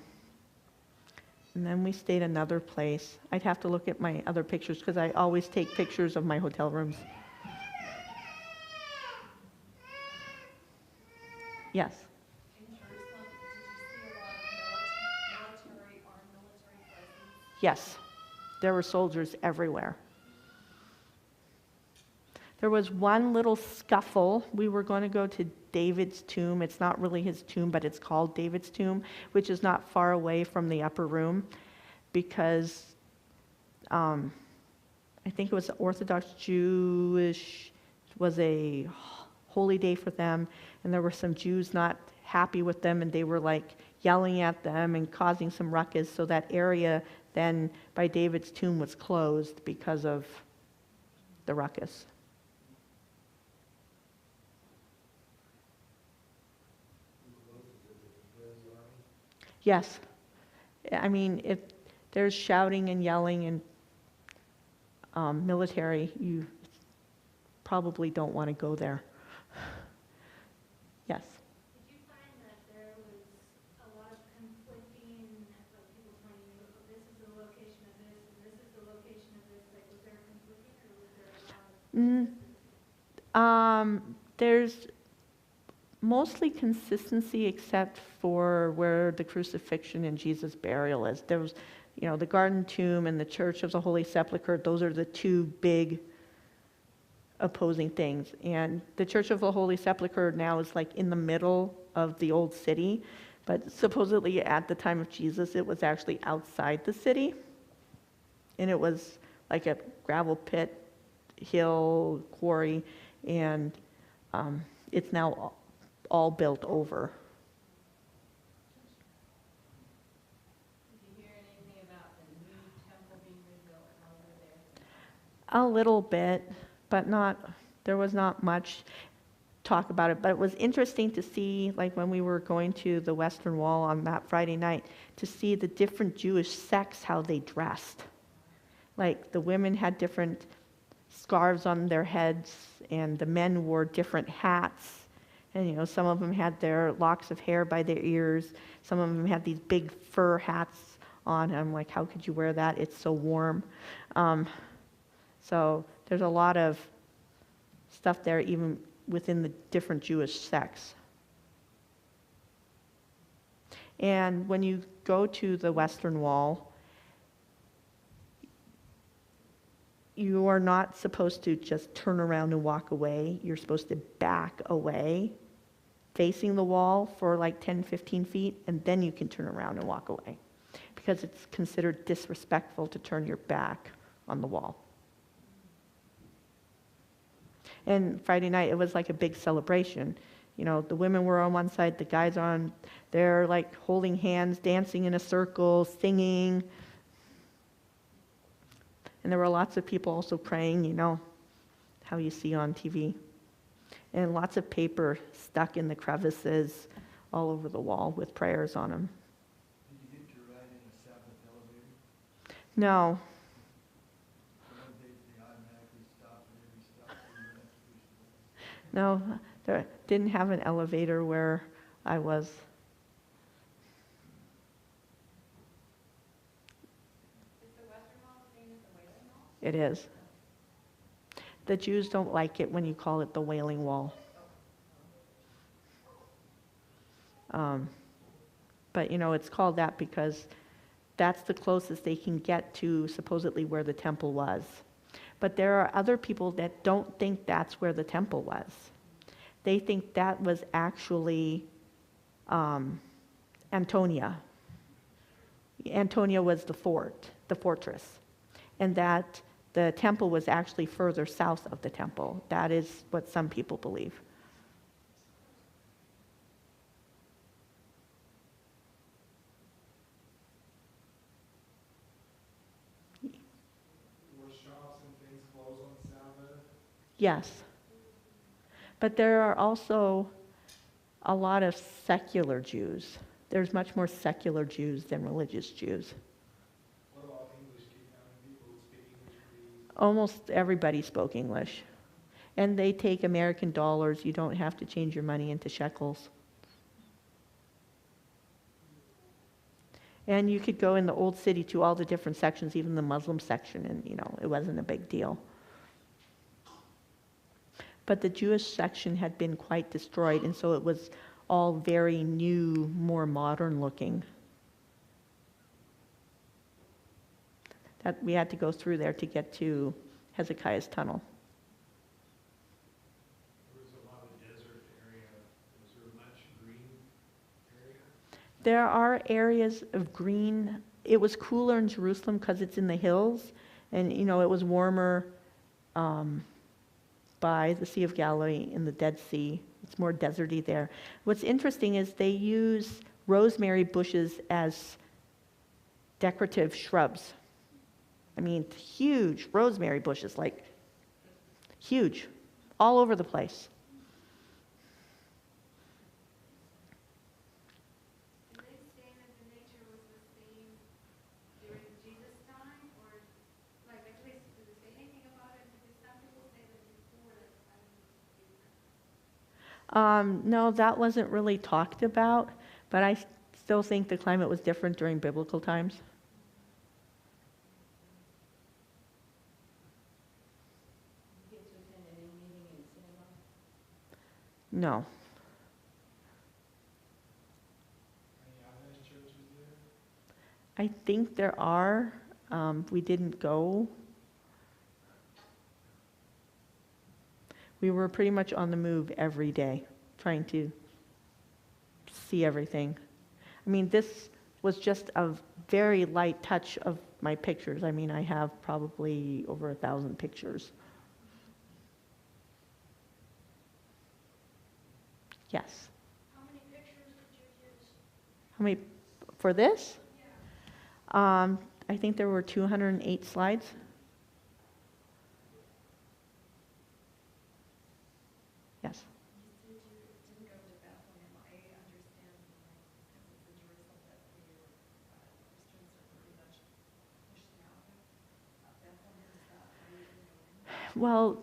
then we stayed another place. I'd have to look at my other pictures because I always take pictures of my hotel rooms. Yes. In Jerusalem, did you see a lot of military presence? Yes. There were soldiers everywhere. There was one little scuffle. We were going to go to David's tomb. It's not really his tomb, but it's called David's tomb, which is not far away from the upper room, because I think it was Orthodox Jewish, was a holy day for them, and there were some Jews not happy with them, and they were like yelling at them and causing some ruckus, so that area then by David's tomb was closed because of the ruckus. Yes. I mean, if there's shouting and yelling and military, you probably don't want to go there. Yes. Did you find that there was a lot of conflicting, of people telling you, oh, this is the location of this, and this is the location of this? Like, was there conflicting, or was there a lot of There's mostly consistency except for where the crucifixion and Jesus' burial is. There was, the Garden Tomb and the Church of the Holy Sepulchre, those are the 2 big opposing things. And the Church of the Holy Sepulchre now is like in the middle of the old city, but supposedly at the time of Jesus, it was actually outside the city. And it was like a gravel pit, hill, quarry, and it's now all built over. Did you hear anything about the new temple being rebuilt while you were there? A little bit, but there was not much talk about it. But it was interesting to see, like when we were going to the Western Wall on that Friday night, to see the different Jewish sects, how they dressed. Like the women had different scarves on their heads, and the men wore different hats. And, some of them had their locks of hair by their ears. Some of them had these big fur hats on. And I'm like, how could you wear that? It's so warm. So there's a lot of stuff there, even within the different Jewish sects. And when you go to the Western Wall, you are not supposed to just turn around and walk away. You're supposed to back away, facing the wall for like 10, 15 feet, and then you can turn around and walk away, because it's considered disrespectful to turn your back on the wall. And Friday night, it was like a big celebration. The women were on one side, the guys are on, they're like holding hands, dancing in a circle, singing. And there were lots of people also praying, how you see on TV. And lots of paper stuck in the crevices all over the wall with prayers on them. Did you get to ride in a Sabbath elevator? No. They automatically stop at every stop so you don't have to push the button. No, there didn't have an elevator where I was. Is the Western Wall the same as the Wailing Wall? It is. The Jews don't like it when you call it the Wailing Wall. But, it's called that because that's the closest they can get to supposedly where the temple was. But there are other people that don't think that's where the temple was. They think that was actually Antonia. Antonia was the fortress, and that the temple was actually further south of the temple. That is what some people believe. Were shops and things closed on Sabbath? Yes. But there are also a lot of secular Jews. There's much more secular Jews than religious Jews. What about English people who speak English, please? Almost everybody spoke English. And they take American dollars. You don't have to change your money into shekels. And you could go in the old city to all the different sections, even the Muslim section, and it wasn't a big deal. But the Jewish section had been quite destroyed, and so it was all very new, more modern looking. That we had to go through there to get to Hezekiah's tunnel. There was a lot of desert area. Was there much green area? There are areas of green. It was cooler in Jerusalem because it's in the hills, and it was warmer by the Sea of Galilee in the Dead Sea. It's more deserty there. What's interesting is they use rosemary bushes as decorative shrubs. I mean, huge rosemary bushes, like huge, all over the place. Are they saying that the nature was the same during Jesus' time, or like at least did they say anything about it? Because some people say that before that time was different. No, that wasn't really talked about, but I still think the climate was different during biblical times. You get to attend any meeting in synagogue? No. Any Adventist churches there? I think there are. We didn't go. We were pretty much on the move every day, trying to see everything. I mean, this was just a very light touch of my pictures. I mean, I have probably over 1,000 pictures. Yes. How many pictures did you use? How many for this? Yeah. I think there were 208 slides. Yes. You said you didn't go to Bethlehem. I understand, because it's in Jerusalem, that the Christians are pretty much pushed out of Bethlehem. Is that why you didn't go in? Well,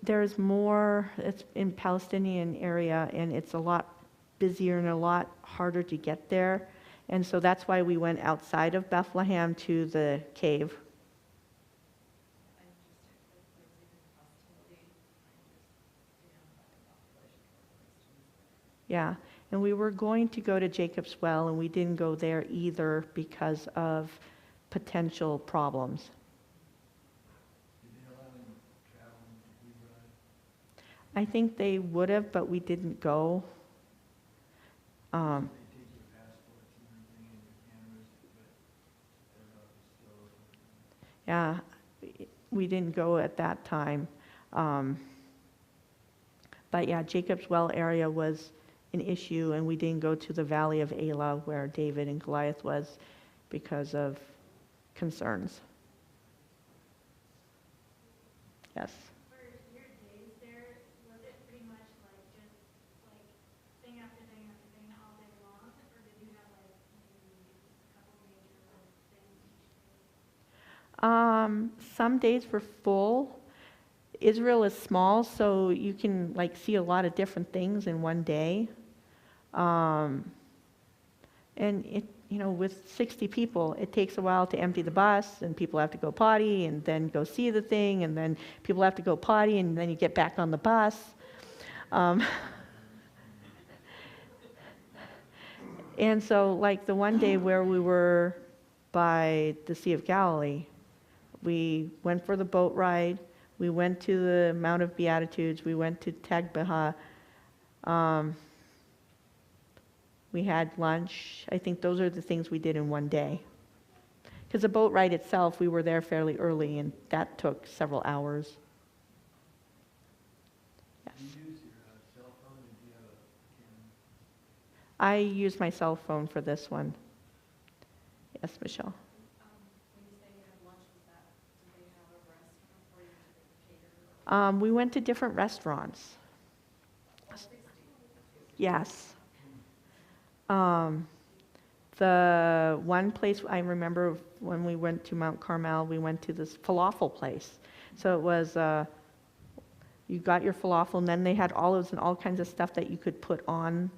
there's more. It's in Palestinian area, and it's a lot busier and a lot harder to get there, and so that's why we went outside of Bethlehem to the cave. I'm interested if there's even hostility, by the population toward Christians. Yeah, and we were going to go to Jacob's Well, and we didn't go there either because of potential problems. Did they allow them to travel into Hebron? I think they would have, but we didn't go. They take your passports and everything and your cameras, but they're not still. Yeah, we didn't go at that time. But yeah, Jacob's Well area was an issue, and we didn't go to the Valley of Elah where David and Goliath was because of concerns. Yes. For your days there, was it pretty much like just like thing after thing after thing all day long, or did you have like maybe a couple major things each day? Some days were full. Israel is small, so you can like see a lot of different things in one day. And it, with 60 people, it takes a while to empty the bus, and people have to go potty, and then go see the thing, and then people have to go potty, and then you get back on the bus. And so, like the one day where we were by the Sea of Galilee, we went for the boat ride, we went to the Mount of Beatitudes, we went to Tagbaha, we had lunch. I think those are the things we did in one day. Because the boat ride itself, we were there fairly early, and that took several hours. Yes. Do you use your cell phone, or do you have a camera? I use my cell phone for this one. Yes, Michelle. When you say you had lunch, was that, did they have a restaurant or you cater? We went to different restaurants. Yes. The one place I remember when we went to Mount Carmel, we went to this falafel place. So it was, you got your falafel, and then they had olives and all kinds of stuff that you could put on,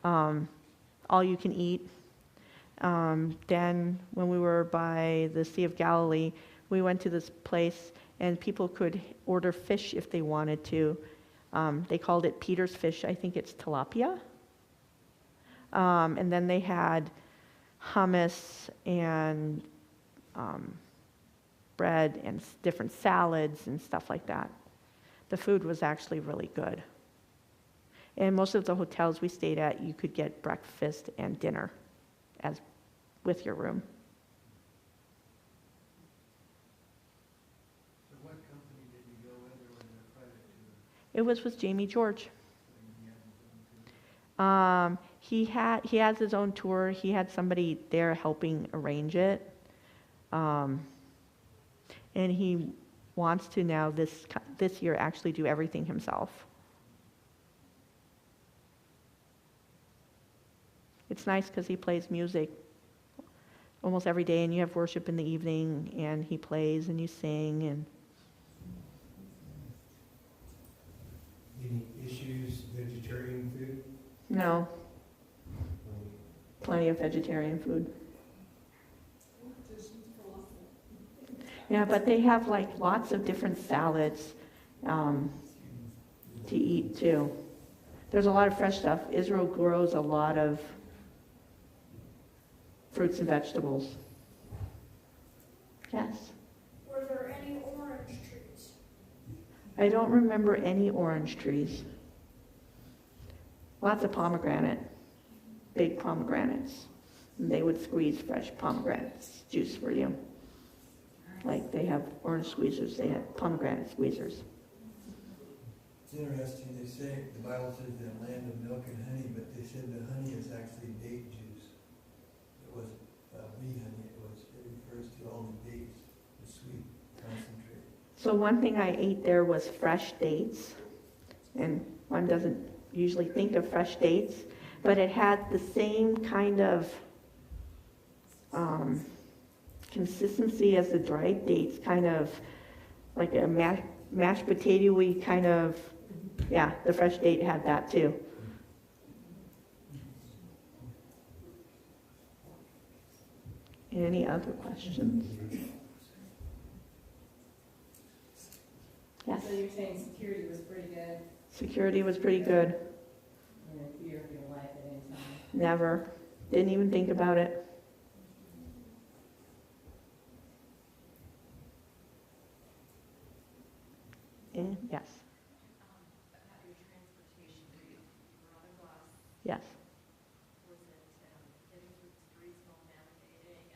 all you can eat. Then when we were by the Sea of Galilee, we went to this place, and people could order fish if they wanted to. They called it Peter's fish. I think it's tilapia. And then they had hummus and bread and different salads and stuff like that. The food was actually really good. And most of the hotels we stayed at, you could get breakfast and dinner as with your room. So what company did you go with, or was it a private tour? It was with Jamie George. So you had his own tour? He has his own tour. He had somebody there helping arrange it. And he wants to now this year actually do everything himself. It's nice because he plays music almost every day, and you have worship in the evening, and he plays and you sing. And Any issues, vegetarian food? no, plenty of vegetarian food. Yeah, but they have like lots of different salads to eat too. There's a lot of fresh stuff. Israel grows a lot of fruits and vegetables. Yes. Were there any orange trees? I don't remember any orange trees. Lots of pomegranate, big pomegranates. And they would squeeze fresh pomegranate juice for you. Like they have orange squeezers, they had pomegranate squeezers. It's interesting, they say, the Bible says the land of milk and honey, but they said the honey is actually date juice. It was bee honey, it refers to all the dates, the sweet concentrate. So one thing I ate there was fresh dates, and one doesn't usually think of fresh dates, but it had the same kind of consistency as the dried dates, kind of like a mashed potato-y kind of, yeah, the fresh date had that too. Any other questions? Yes, So you're saying security was pretty good, security was pretty good. and in fear of your life at any time? Never, didn't even think about it. Yes, About your transportation, you were on a bus, yes. was it getting through the streets while navigating,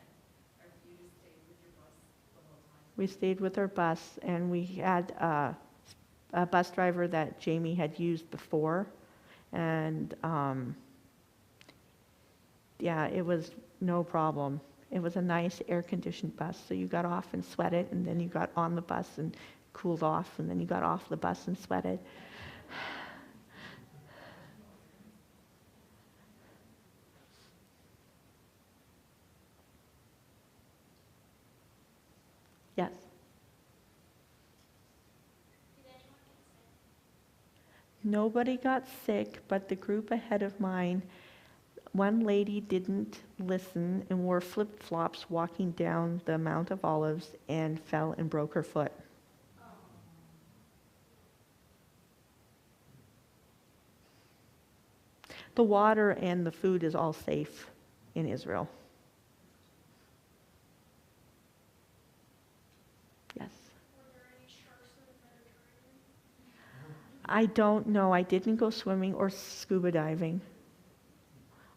or you just stayed with your bus the whole time? We stayed with our bus, and we had a bus driver that Jamie had used before, and yeah, it was no problem. It was a nice air-conditioned bus, so you got off and sweated, and then you got on the bus and cooled off, and then you got off the bus and sweated. Yes. Nobody got sick, but the group ahead of mine, one lady didn't listen and wore flip-flops walking down the Mount of Olives and fell and broke her foot. The water and the food is all safe in Israel. Yes. Were there any sharks in the Mediterranean? I don't know. I didn't go swimming or scuba diving.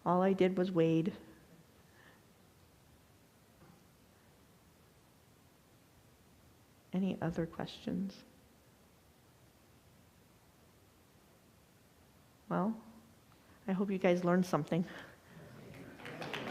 All I did was wade. Any other questions? Well, I hope you guys learned something.